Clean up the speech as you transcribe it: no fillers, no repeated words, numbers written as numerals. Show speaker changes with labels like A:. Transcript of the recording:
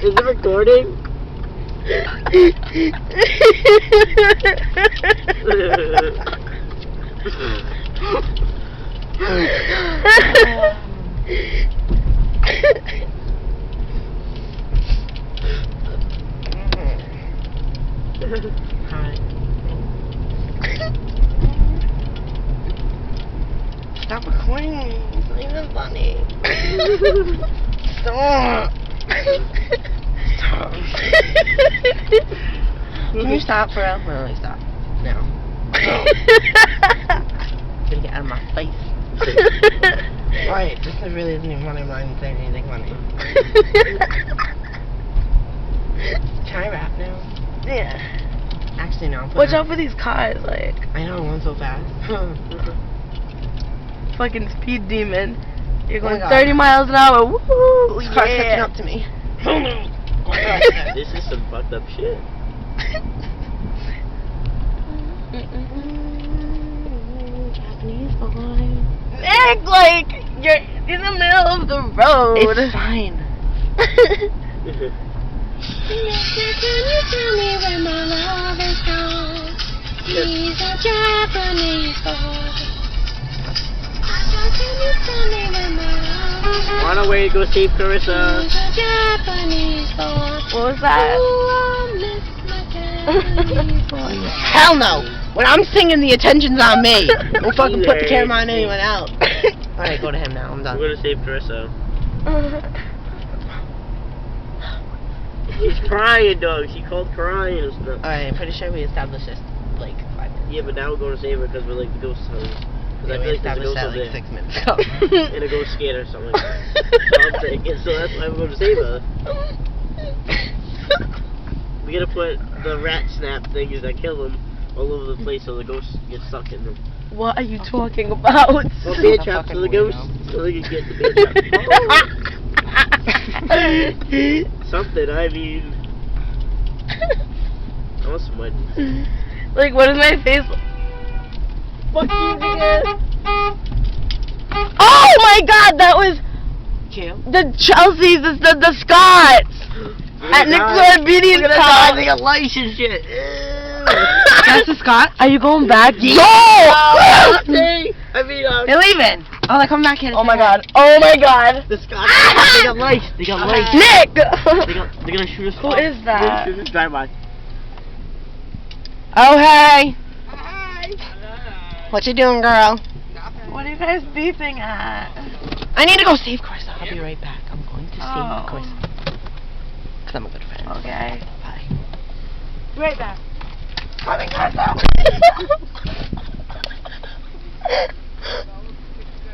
A: Is it recording?
B: Stop recording me. It's not even funny. Stop. Stop. Can you stop for real? No, like stop. Now. Gonna get out of my face. Alright, this really isn't even funny. I'm not even saying anything funny. Can I rap now?
C: Yeah.
B: Actually, no.
C: Watch out for these cars, like.
B: I know, I'm going so fast.
C: Fucking speed demon. You're going
B: God.
C: 30 miles an hour. Woo!
B: This car's catching up to me.
A: This is some fucked up shit.
B: Japanese boy.
C: Nick, like, you're in the middle of the road.
B: It's fine.
D: Can you tell me where my love is gone? He's a Japanese boy. Can you tell me where my love is gone?
A: Run away, go save Carissa.
D: He's a Japanese boy.
C: What was that?
D: Ooh, I miss my Japanese boy.
B: Hell no! When I'm singing, the attention's on me. Don't fucking put the camera on anyone else. Alright, go to him now. I'm done.
A: I'm gonna save Carissa. She's crying, dog. She called crying and stuff.
B: Alright, I'm pretty sure we established this like 5 minutes.
A: Yeah, but now we're going to save her because we're like the ghost hunters. Because
B: Yeah,
A: I
B: we
A: feel like there's a
B: established
A: ghost
B: that
A: over
B: like
A: there.
B: 6 minutes ago.
A: And a ghost scared or something. So I'm thinking, so that's why we're going to save her. We gotta put the rat snap things that kill them all over the place so the ghosts get stuck in them.
C: What are you talking about?
A: Well, bear traps for the ghosts so they can get the bear trap. Something, I mean. I want some money.
C: Like, what is my face? Fuck you, nigga. Oh my god, that was
B: Cute.
C: the Chelsea's, the Scots. At Nick's obedience house.
A: They got lice and shit.
B: That's the Scott?
C: Are you going back?
A: Yeah.
C: No!
A: I mean,
B: They're leaving. Oh, they're coming back here.
C: Oh my god. Oh my god.
A: the Scots, they got lice. They got lice.
C: Nick!
A: They're gonna shoot us.
C: Who is that?
A: Shoot us drive-by.
B: Oh, hey. What you doing, girl?
C: What are you guys beefing at?
B: I need to go save Carissa. I'll be right back. I'm going to
C: Oh.
B: save Carissa. Because I'm a good friend.
C: Okay.
B: Bye.
C: Right back.
B: Coming, Carissa.